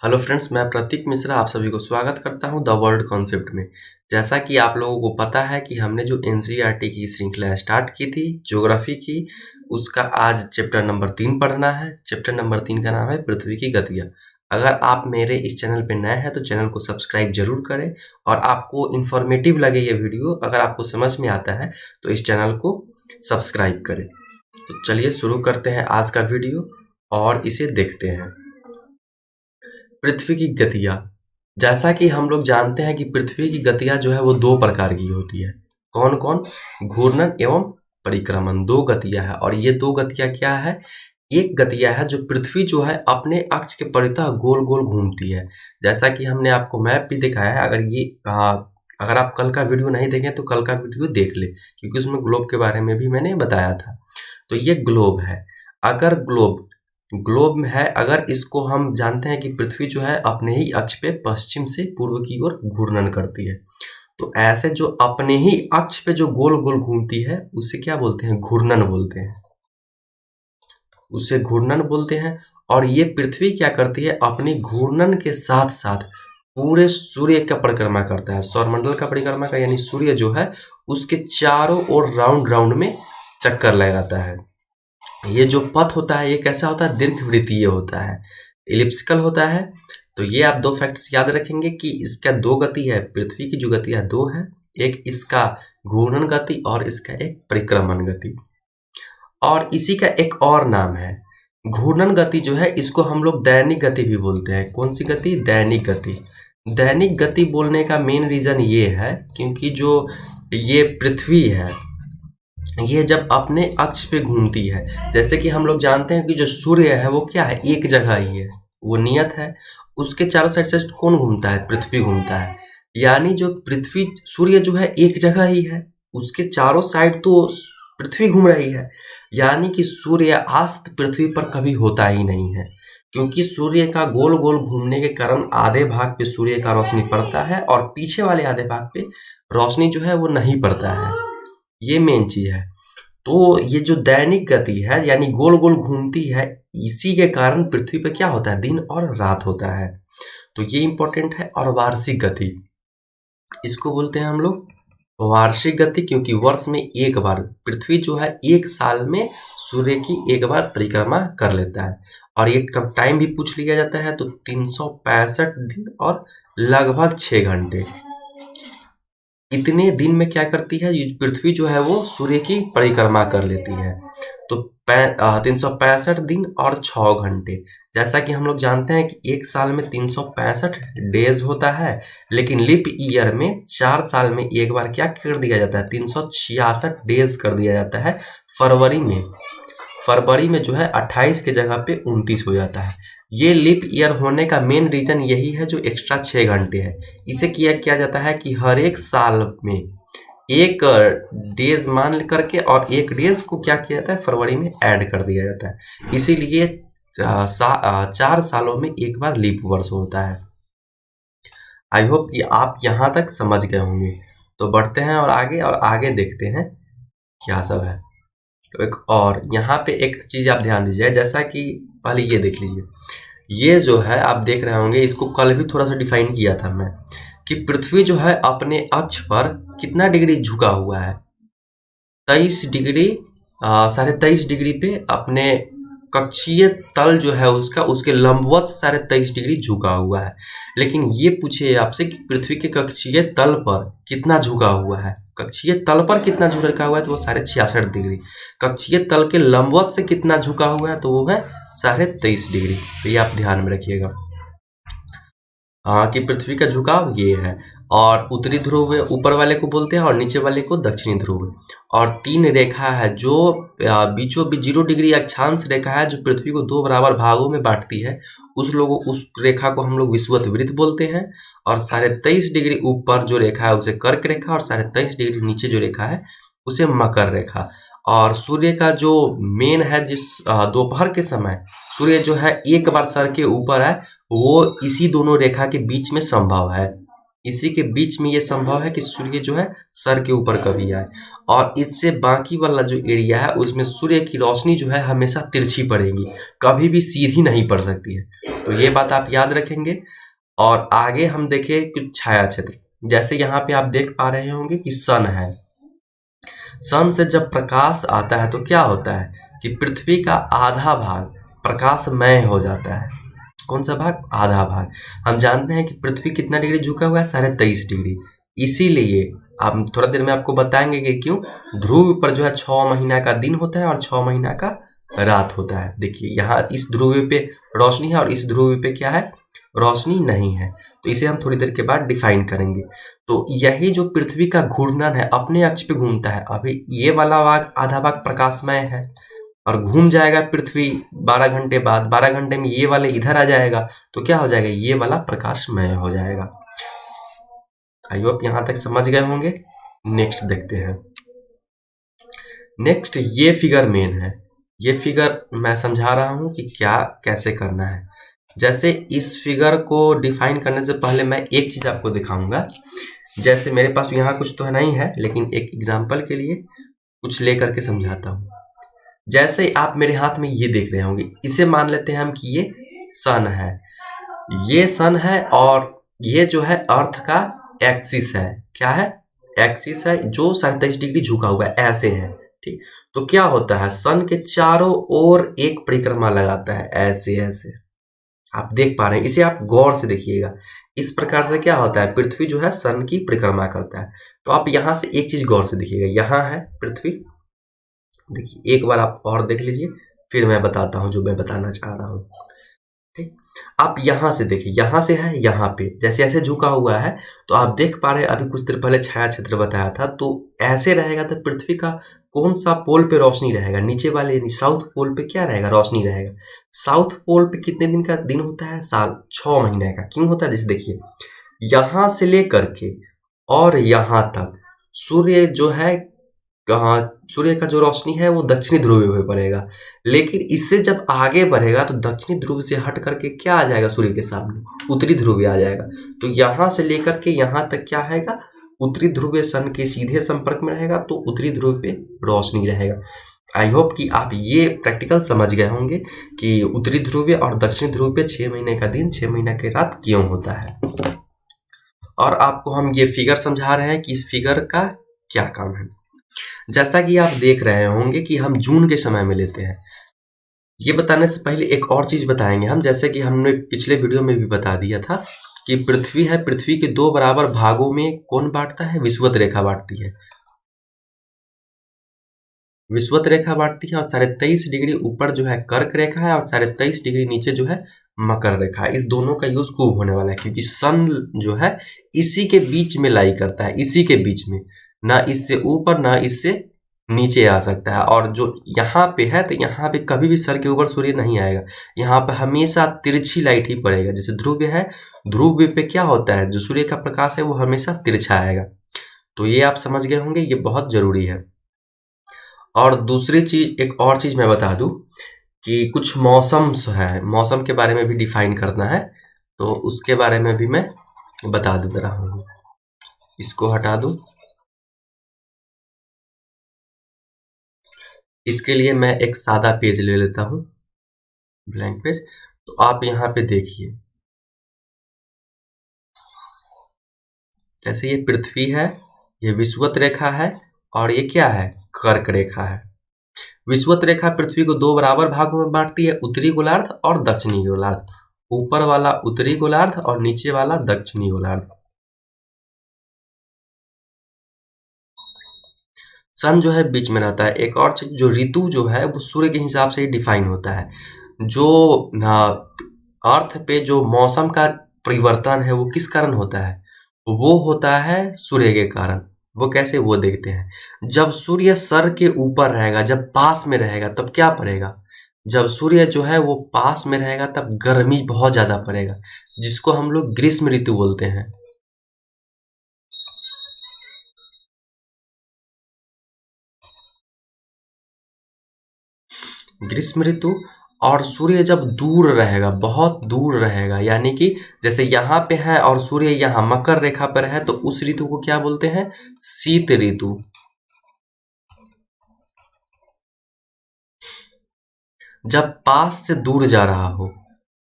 Hello friends, मैं प्रतीक मिश्रा आप सभी को स्वागत करता हूं द वर्ल्ड कॉन्सेप्ट में। जैसा कि आप लोगों को पता है कि हमने जो एनसीईआरटी की श्रृंखला स्टार्ट की थी ज्योग्राफी की, उसका आज चैप्टर नंबर 3 पढ़ना है। चैप्टर नंबर 3 का नाम है पृथ्वी की गतियाँ। अगर आप मेरे इस चैनल पे नए हैं तो चैनल को सब्सक्राइब जरूर करें, और आपको इन्फॉर्मेटिव लगे ये वीडियो, अगर आपको समझ में आता है तो इस चैनल को सब्सक्राइब करें। तो चलिए शुरू करते हैं आज का वीडियो और इसे देखते हैं। पृथ्वी की गतियाँ। जैसा कि हम लोग जानते हैं कि पृथ्वी की गतियाँ जो है वो 2 प्रकार की होती है। कौन-कौन? घूर्णन एवं परिक्रमण, 2 गतियाँ हैं। और ये 2 गतियाँ क्या है? एक गतियाँ है जो पृथ्वी जो है अपने अक्ष के परितः गोल-गोल घूमती है। जैसा कि हमने आपको मैप भी दिखाया है। अगर आप कल का वीडियो नहीं देखे तो कल का वीडियो देख लें, क्योंकि उसमें ग्लोब के बारे में भी मैंने बताया था। तो ये ग्लोब है। अगर ग्लोब में है, अगर इसको हम जानते हैं कि पृथ्वी जो है अपने ही अक्ष पे पश्चिम से पूर्व की ओर घूर्णन करती है। तो ऐसे जो अपने ही अक्ष पे जो गोल गोल घूमती है उसे क्या बोलते हैं? घूर्णन बोलते हैं। उसे घूर्णन बोलते हैं। और ये पृथ्वी क्या करती है? अपनी घूर्णन के साथ साथ पूरे सूर्य का परिक्रमा करता है। सौरमंडल का परिक्रमा का, यानी सूर्य जो है उसके चारों ओर राउंड राउंड में चक्कर लगाता है। ये जो पथ होता है ये कैसा होता है? दीर्घवृत्तीय होता है, इलिप्सिकल होता है। तो ये आप 2 फैक्ट्स याद रखेंगे कि इसका 2 गति है। पृथ्वी की जो गति है 2 है, एक इसका घूर्णन गति और इसका एक परिक्रमण गति। और इसी का एक और नाम है घूर्णन गति जो है, इसको हम लोग दैनिक गति भी बोलते हैं। कौन सी गति? दैनिक गति। दैनिक गति बोलने का मेन रीजन ये है क्योंकि जो ये पृथ्वी है ये जब अपने अक्ष पे घूमती है, जैसे कि हम लोग जानते हैं कि जो सूर्य है वो क्या है? एक जगह ही है, वो नियत है। उसके चारों साइड से कौन घूमता है? पृथ्वी घूमता है। यानी जो पृथ्वी, सूर्य जो है एक जगह ही है, उसके चारों साइड तो पृथ्वी घूम रही है। यानी कि सूर्यास्त पृथ्वी पर कभी होता ही नहीं है, क्योंकि सूर्य का गोल गोल घूमने के कारण आधे भाग पे सूर्य का रोशनी पड़ता है और पीछे वाले आधे भाग पे रोशनी जो है वो नहीं पड़ता है। ये मेन चीज है। तो ये जो दैनिक गति है यानी गोल गोल घूमती है, इसी के कारण पृथ्वी पर क्या होता है? दिन और रात होता है। तो ये इंपॉर्टेंट है। और वार्षिक गति, इसको बोलते हैं हम लोग वार्षिक गति, क्योंककि वर्ष में एक बार पृथ्वी जो है एक साल में सूर्य की एक बार परिक्रमा कर लेता है। और ये कब टाइम भी पूछ लिया जाता है तो 365 दिन और लगभग 6 घंटे, इतने दिन में क्या करती है ये पृथ्वी जो है वो सूर्य की परिक्रमा कर लेती है। तो 365 दिन और 6 घंटे। जैसा कि हम लोग जानते हैं कि एक साल में 365 डेज होता है, लेकिन लीप ईयर में 4 साल में एक बार क्या कर दिया जाता है? 366 डेज कर दिया जाता है। फरवरी में जो है 28 के जगह पे 29 हो जाता है। ये लीप ईयर होने का मेन रीजन यही है, जो एक्स्ट्रा 6 घंटे है। इसे किया जाता है कि हर एक साल में एक डेज मान करके और एक डेज को क्या किया जाता है? फरवरी में ऐड कर दिया जाता है। इसीलिए 4 सालों में एक बार लीप वर्ष होता है। आई होप कि आप यहाँ तक समझ गए होंगे। तो बढ़ते हैं और आगे देखते हैं क्या सब है। तो एक और यहाँ पे एक चीज आप ध्यान दीजिए, जैसा कि पहले ये देख लीजिए। ये जो है आप देख रहे होंगे, इसको कल भी थोड़ा सा डिफाइन किया था मैं, कि पृथ्वी जो है अपने अक्ष पर कितना डिग्री झुका हुआ है? 23 डिग्री, 23.5 डिग्री पे अपने कक्षीय तल जो है उसके लंबवत 23.5 डिग्री झुका हुआ है। लेकिन ये पूछे आपसे कि पृथ्वी के कक्षीय तल पर कितना झुका हुआ है? कक्षीय तल पर कितना झुका हुआ है? तो वो 66.5 डिग्री। कक्षीय तल के लंबवत से कितना झुका हुआ है? तो वो है 23.5 डिग्री। तो ये आप ध्यान में रखिएगा। हाँ, कि पृथ्वी का झुकाव ये है। और उत्तरी ध्रुव ऊपर वाले को बोलते हैं और नीचे वाले को दक्षिणी ध्रुव। और 3 रेखा है जो बीचों बीच 0 डिग्री अक्षांश रेखा है, जो पृथ्वी को 2 बराबर भागों में बांटती है। उस रेखा को हम लोग विषुवत वृत्त बोलते हैं। और 23.5 डिग्री ऊपर जो रेखा है उसे कर्क रेखा, और 23.5 डिग्री नीचे जो रेखा है उसे मकर रेखा। और सूर्य का जो मेन है, जिस दोपहर के समय सूर्य जो है एक बार सर के ऊपर है, वो इसी दोनों रेखा के बीच में संभव है। इसी के बीच में ये संभव है कि सूर्य जो है सर के ऊपर कभी आए। और इससे बाकी वाला जो एरिया है उसमें सूर्य की रोशनी जो है हमेशा तिरछी पड़ेगी, कभी भी सीधी नहीं पड़ सकती है। तो ये बात आप याद रखेंगे। और आगे हम देखें कुछ छाया क्षेत्र, जैसे यहाँ पे आप देख पा रहे होंगे कि सन है। सन से जब प्रकाश आता है तो क्या होता है कि पृथ्वी का आधा भाग प्रकाशमय हो जाता है। कौन सा भाग? आधा भाग। हम जानते हैं कि पृथ्वी कितना डिग्री झुका हुआ है? 23.5 डिग्री। इसीलिए आप थोड़ा देर में आपको बताएंगे कि क्यों ध्रुव पर जो है 6 महीना का दिन होता है और 6 महीना का रात होता है। देखिए यहाँ इस ध्रुव पे रोशनी है और इस ध्रुव पे क्या है? रोशनी नहीं है। तो इसे हम थोड़ी देर के बाद डिफाइन करेंगे। तो यही जो पृथ्वी का घूर्णन है अपने अक्ष पे घूमता है। अभी ये वाला भाग आधा भाग प्रकाशमय है और घूम जाएगा पृथ्वी 12 घंटे बाद, 12 घंटे में ये वाले इधर आ जाएगा तो क्या हो जाएगा? ये वाला प्रकाशमय हो जाएगा। आई होप यहाँ तक समझ गए होंगे। नेक्स्ट देखते हैं। नेक्स्ट ये फिगर मेन है। ये फिगर मैं समझा रहा हूँ कि क्या कैसे करना है। जैसे इस फिगर को डिफाइन करने से पहले मैं एक चीज आपको दिखाऊंगा। जैसे मेरे पास यहाँ कुछ तो नहीं है, लेकिन एक एग्जाम्पल के लिए कुछ लेकर के समझाता हूँ। जैसे आप मेरे हाथ में ये देख रहे होंगे, इसे मान लेते हैं हम कि ये सन है। ये सन है और ये जो है अर्थ का एक्सिस है। क्या है? एक्सिस है जो 27 डिग्री झुका हुआ है, ऐसे है। ठीक, तो क्या होता है? सन के चारों ओर एक परिक्रमा लगाता है, ऐसे ऐसे आप देख पा रहे हैं। इसे आप गौर से देखिएगा। इस प्रकार से क्या होता है? पृथ्वी जो है सन की परिक्रमा करता है। तो आप यहाँ से एक चीज गौर से देखिएगा, यहाँ है पृथ्वी। देखिए एक बार आप और देख लीजिए, फिर मैं बताता हूँ जो मैं बताना चाह रहा हूँ। ठीक, आप यहाँ से देखिए, यहाँ से है यहाँ पे जैसे ऐसे झुका हुआ है। तो आप देख पा रहे हैं, अभी कुछ देर पहले छाया क्षेत्र बताया था, तो ऐसे रहेगा तो पृथ्वी का कौन सा पोल पे रोशनी रहेगा? नीचे वाले यानी साउथ पोल पे क्या रहेगा? रोशनी रहेगा। साउथ पोल पे कितने दिन का दिन होता है? साल 6 महीने का। क्यों होता है? जैसे देखिए यहाँ से लेकर के और यहाँ तक सूर्य जो है, कहाँ सूर्य का जो रोशनी है वो दक्षिणी ध्रुव पे पड़ेगा। लेकिन इससे जब आगे बढ़ेगा तो दक्षिणी ध्रुव से हट करके क्या आ जाएगा? सूर्य के सामने उत्तरी ध्रुव आ जाएगा। तो यहाँ से लेकर के यहाँ तक क्या आएगा? उत्तरी ध्रुव सन के सीधे संपर्क में रहेगा, तो उत्तरी ध्रुव पे रोशनी रहेगा। आई होप कि आप ये प्रैक्टिकल समझ गए होंगे कि उत्तरी ध्रुव और दक्षिणी ध्रुव पे 6 महीने का दिन 6 महीने की रात क्यों होता है। और आपको हम ये फिगर समझा रहे हैं कि इस फिगर का क्या काम है। जैसा कि आप देख रहे होंगे कि हम जून के समय में लेते हैं। ये बताने से पहले एक और चीज बताएंगे हम, जैसे कि हमने पिछले वीडियो में भी बता दिया था कि पृथ्वी है, पृथ्वी के 2 बराबर भागों में कौन बांटता है? विषुवत रेखा बांटती है। विषुवत रेखा बांटती है और 23.5 डिग्री ऊपर जो है कर्क रेखा है और 23.5 डिग्री नीचे जो है मकर रेखा है। इस दोनों का यूज खूब होने वाला है क्योंकि सन जो है इसी के बीच में लाई करता है, इसी के बीच में, ना इससे ऊपर ना इससे नीचे आ सकता है। और जो यहाँ पे है तो यहाँ पे कभी भी सर के ऊपर सूर्य नहीं आएगा, यहाँ पे हमेशा तिरछी लाइट ही पड़ेगा। जैसे ध्रुव है, ध्रुव पे क्या होता है? जो सूर्य का प्रकाश है वो हमेशा तिरछा आएगा। तो ये आप समझ गए होंगे, ये बहुत जरूरी है। और दूसरी चीज, एक और चीज मैं बता दूं कि कुछ मौसम है, मौसम के बारे में भी डिफाइन करना है, तो उसके बारे में भी मैं बता दे रहा हूँ। इसको हटा दूं। इसके लिए मैं एक सादा पेज ले लेता हूँ, ब्लैंक पेज। तो आप यहाँ पे देखिए, जैसे ये पृथ्वी है, ये विषुवत रेखा है और ये क्या है? कर्क रेखा है। विषुवत रेखा पृथ्वी को 2 बराबर भागों में बांटती है, उत्तरी गोलार्ध और दक्षिणी गोलार्ध। ऊपर वाला उत्तरी गोलार्ध और नीचे वाला दक्षिणी गोलार्ध। सन जो है बीच में रहता है। एक और चीज, जो ऋतु जो है वो सूर्य के हिसाब से ही डिफाइन होता है। जो अर्थ पे जो मौसम का परिवर्तन है वो किस कारण होता है? वो होता है सूर्य के कारण। वो कैसे? वो देखते हैं। जब सूर्य सर के ऊपर रहेगा, जब पास में रहेगा, तब क्या पड़ेगा? जब सूर्य जो है वो पास में रहेगा तब गर्मी बहुत ज्यादा पड़ेगा, जिसको हम लोग ग्रीष्म ऋतु बोलते हैं। ग्रीष्म ऋतु। और सूर्य जब दूर रहेगा, बहुत दूर रहेगा, यानी कि जैसे यहाँ पे है और सूर्य यहाँ मकर रेखा पर है, तो उस ऋतु को क्या बोलते हैं? शीत ऋतु। जब पास से दूर जा रहा हो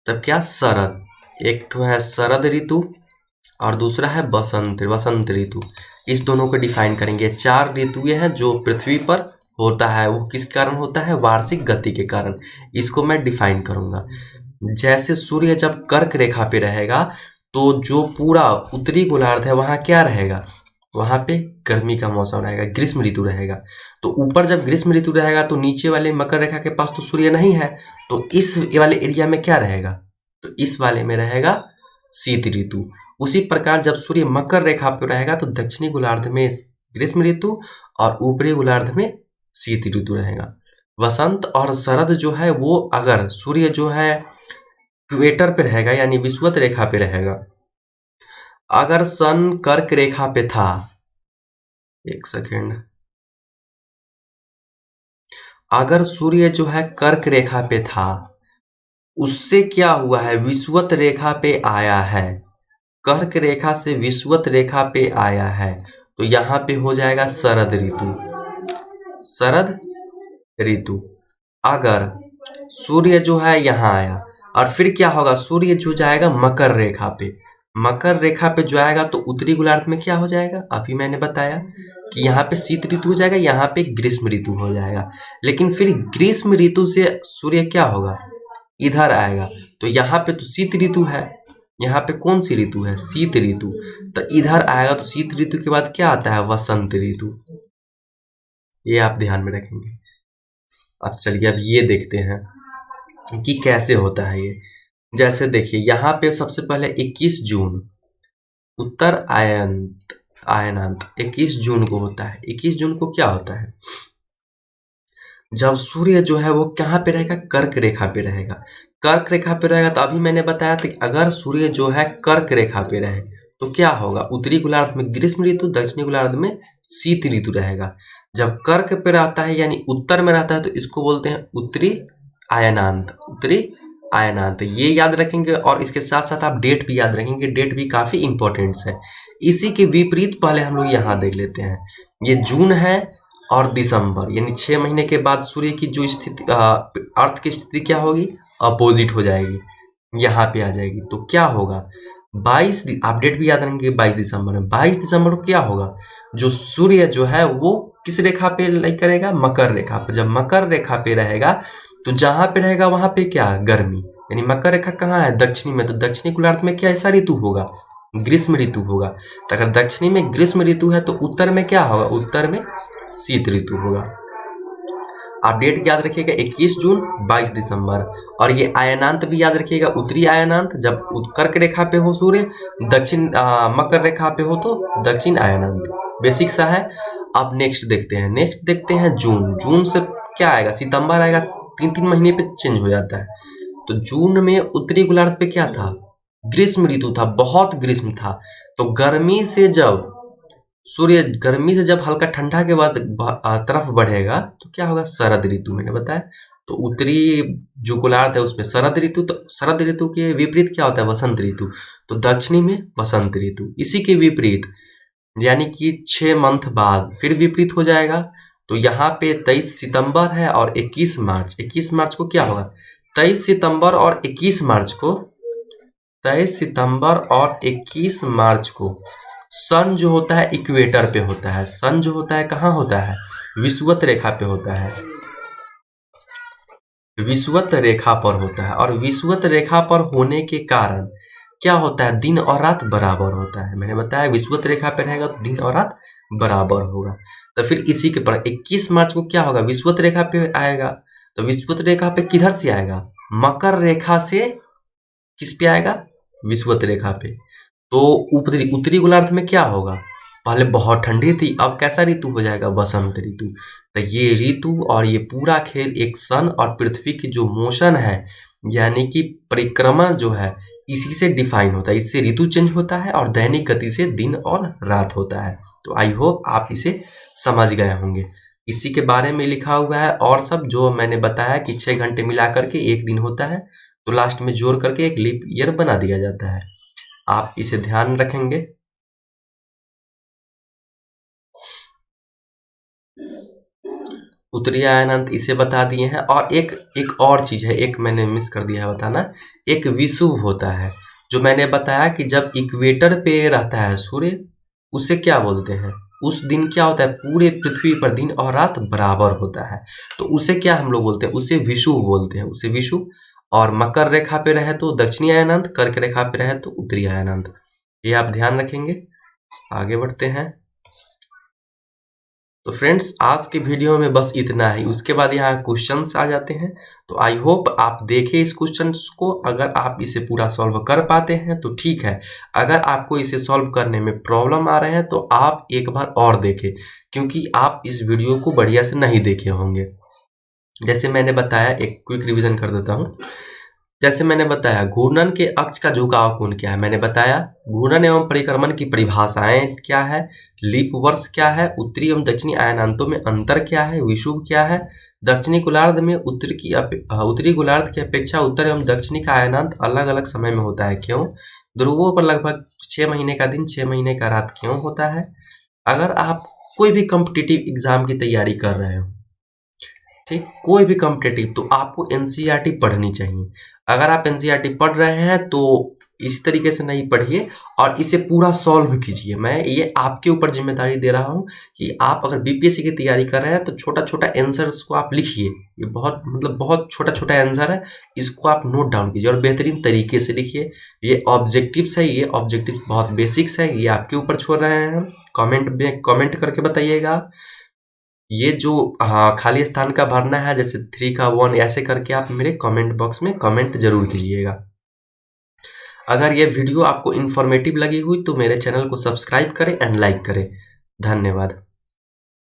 तब क्या शरद। एक तो है शरद ऋतु और दूसरा है वसंत ऋतु। इस दोनों को डिफाइन करेंगे। 4 ऋतुएं हैं जो पृथ्वी पर होता है, वो किस कारण होता है, वार्षिक गति के कारण। इसको मैं डिफाइन करूंगा। जैसे सूर्य जब कर्क रेखा पे रहेगा तो जो पूरा उत्तरी गोलार्ध है वहां क्या रहेगा, वहां पे गर्मी का मौसम रहेगा, ग्रीष्म ऋतु रहेगा। तो ऊपर जब ग्रीष्म ऋतु रहेगा तो नीचे वाले मकर रेखा के पास तो सूर्य नहीं है, तो इस वाले एरिया में क्या रहेगा, तो इस वाले में रहेगा शीत ऋतु। उसी प्रकार जब सूर्य मकर रेखा पर रहेगा तो दक्षिणी गोलार्ध में ग्रीष्म ऋतु और ऊपरी गोलार्ध में शीत ऋतु रहेगा। वसंत और शरद जो है वो अगर सूर्य जो है इक्वेटर पे रहेगा यानी विषुवत रेखा पे रहेगा, अगर सन कर्क रेखा पे था, एक सेकेंड, अगर सूर्य जो है कर्क रेखा पे था, उससे क्या हुआ है, विषुवत रेखा पे आया है, कर्क रेखा से विषुवत रेखा पे आया है, तो यहाँ पे हो जाएगा शरद ऋतु। शरद ऋतु। अगर सूर्य जो है यहाँ आया और फिर क्या होगा, सूर्य जो जाएगा मकर रेखा पे, मकर रेखा पे जो आएगा तो उत्तरी गोलार्ध में क्या हो जाएगा, अभी मैंने बताया कि यहाँ पे शीत ऋतु हो जाएगा, यहाँ पे ग्रीष्म ऋतु हो जाएगा। लेकिन फिर ग्रीष्म ऋतु से सूर्य क्या होगा, इधर आएगा, तो यहाँ पे तो शीत ऋतु है, यहाँ पे कौन सी ऋतु है, शीत ऋतु। तो इधर आएगा तो शीत ऋतु के बाद क्या आता है, वसंत ऋतु। ये आप ध्यान में रखेंगे। अब चलिए अब ये देखते हैं कि कैसे होता है ये। जैसे देखिए यहाँ पे सबसे पहले 21 जून उत्तर आयनांत 21 जून को होता है। 21 जून को क्या होता है, जब सूर्य जो है वो कहाँ पे रहेगा, कर्क रेखा पे रहेगा। कर्क रेखा पे रहेगा तो अभी मैंने बताया था कि अगर सूर्य जो है कर्क रेखा पे रहे तो क्या होगा, उत्तरी गोलार्ध में ग्रीष्म ऋतु, दक्षिणी गोलार्ध में शीत ऋतु रहेगा। जब कर्क पे रहता है यानी उत्तर में रहता है तो इसको बोलते हैं उत्तरी आयनांत, उत्तरी आयनांत। ये याद रखेंगे और इसके साथ साथ आप डेट भी याद रखेंगे, डेट भी काफी इंपॉर्टेंट है। इसी के विपरीत पहले हम लोग यहाँ देख लेते हैं। ये जून है और दिसंबर, यानी 6 महीने के बाद सूर्य की जो स्थिति, अर्थ की स्थिति क्या होगी, अपोजिट हो जाएगी, यहाँ पे आ जाएगी। तो क्या होगा, 22 आप डेट भी याद रखेंगे, 22 दिसंबर में, 22 दिसंबर को क्या होगा, जो सूर्य जो है वो किस रेखा पे लाइक करेगा, मकर रेखा पे। जब मकर रेखा पे रहेगा तो जहां पे रहेगा वहां पे क्या, गर्मी, यानी मकर रेखा कहाँ है, दक्षिणी में, तो दक्षिणी गोलार्ध में क्या ऐसा ऋतु होगा, ग्रीष्म ऋतु होगा। तो अगर दक्षिणी में ग्रीष्म ऋतु है तो उत्तर में क्या होगा, उत्तर में शीत ऋतु होगा। आप डेट याद रखिएगा, 21 जून 22 दिसंबर। और ये आयनांत भी याद रखिएगा, उत्तरी आयनांत, जब कर्क रेखा पे हो सूर्य, दक्षिण मकर रेखा पे हो तो दक्षिण आयनांत। बेसिक सा है। अब नेक्स्ट देखते हैं जून। जून से क्या आएगा, सितंबर आएगा, 3 महीने पे चेंज हो जाता है। तो जून में उत्तरी गोलार्ध पे क्या था, ग्रीष्म ऋतु था, बहुत ग्रीष्म था। तो गर्मी से जब हल्का ठंडा के बाद तरफ बढ़ेगा तो क्या होगा, शरद ऋतु, मैंने बताया। तो उत्तरी जो गोलार्ध है उसमें शरद ऋतु, तो शरद ऋतु के विपरीत क्या होता है, वसंत ऋतु। तो दक्षिणी में वसंत ऋतु। इसी के विपरीत यानी कि 6 मंथ बाद फिर विपरीत हो जाएगा। तो यहाँ पे 23 सितंबर है और 21 मार्च। 21 मार्च को क्या होगा, 23 सितंबर और 21 मार्च को 23 सितंबर और 21 मार्च को सन जो होता है इक्वेटर पे होता है। सन जो होता है कहाँ होता है, विषुवत रेखा पे होता है, विषुवत रेखा पर होता है। और विषुवत रेखा पर होने के कारण क्या होता है, दिन और रात बराबर होता है। मैंने बताया विषुवत रेखा पे रहेगा तो दिन और रात बराबर होगा। तो फिर इसी के पर 21 मार्च को क्या होगा, विषुवत रेखा पे आएगा। तो विषुवत रेखा पे किधर से आएगा, मकर रेखा से किस पे आएगा, विषुवत रेखा पे। तो उत्तरी गोलार्ध में क्या होगा, पहले बहुत ठंडी थी, अब कैसा ऋतु हो जाएगा, बसंत ऋतु। तो ये ऋतु और ये पूरा खेल एक सन और पृथ्वी की जो मोशन है यानी कि परिक्रमण जो है इसी से डिफाइन होता है। इससे ऋतु चेंज होता है और दैनिक गति से दिन और रात होता है। तो आई होप आप इसे समझ गए होंगे। इसी के बारे में लिखा हुआ है और सब जो मैंने बताया कि 6 घंटे मिला करके एक दिन होता है, तो लास्ट में जोड़ करके एक लीप ईयर बना दिया जाता है। आप इसे ध्यान रखेंगे। उत्तरीय अयनांत इसे बता दिए हैं। और एक और चीज़ है, एक मैंने मिस कर दिया है बताना, एक विषुव होता है जो मैंने बताया कि जब इक्वेटर पे रहता है सूर्य, उसे क्या बोलते हैं? उस दिन क्या होता है, पूरे पृथ्वी पर दिन और रात बराबर होता है, तो उसे क्या हम लोग बोलते हैं? उसे विषुव बोलते हैं, उसे विषुव। और मकर रेखा पे रहे तो दक्षिणी अयनांत, कर्क रेखा पे रहे तो उत्तरी अयनांत, ये आप ध्यान रखेंगे। आगे बढ़ते हैं। तो फ्रेंड्स आज के वीडियो में बस इतना ही, उसके बाद यहाँ क्वेश्चंस आ जाते हैं। तो आई होप आप देखें इस क्वेश्चंस को, अगर आप इसे पूरा सॉल्व कर पाते हैं तो ठीक है, अगर आपको इसे सॉल्व करने में प्रॉब्लम आ रहे हैं तो आप एक बार और देखें, क्योंकि आप इस वीडियो को बढ़िया से नहीं देखे होंगे। जैसे मैंने बताया, एक क्विक रिवीजन कर देता हूँ। जैसे मैंने बताया, घूर्णन के अक्ष का झुकाव कोण क्या है, मैंने बताया। घूर्णन एवं परिक्रमण की परिभाषाएं क्या है, लीप वर्ष क्या है, उत्तरी एवं दक्षिणी अयनांतों में अंतर क्या है, विषुव क्या है, दक्षिणी गोलार्ध में उत्तरी गोलार्ध की अपेक्षा उत्तर एवं दक्षिणी का अयनांत अलग अलग समय में होता है, क्यों? ध्रुवों पर लगभग 6 महीने का दिन 6 महीने का रात क्यों होता है? अगर आप कोई भी कॉम्पिटिटिव एग्जाम की तैयारी कर रहे हो, ठीक, कोई भी कॉम्पिटिटिव, तो आपको एनसीईआरटी पढ़नी चाहिए। अगर आप एनसीईआरटी पढ़ रहे हैं तो इस तरीके से नहीं पढ़िए और इसे पूरा सॉल्व कीजिए। मैं ये आपके ऊपर जिम्मेदारी दे रहा हूँ कि आप अगर बीपीएससी की तैयारी कर रहे हैं तो छोटा छोटा आंसर्स को आप लिखिए। ये बहुत छोटा छोटा आंसर है, इसको आप नोट डाउन कीजिए और बेहतरीन तरीके से लिखिए। ये ऑब्जेक्टिव्स है, ये ऑब्जेक्टिव बहुत बेसिक्स है, ये आपके ऊपर छोड़ रहे हैं हम। कमेंट करके बताइएगा। ये जो खाली स्थान का भरना है, जैसे 3 का 1 ऐसे करके आप मेरे कमेंट बॉक्स में कमेंट जरूर कीजिएगा। अगर ये वीडियो आपको इन्फॉर्मेटिव लगी हुई तो मेरे चैनल को सब्सक्राइब करें एंड लाइक करें। धन्यवाद।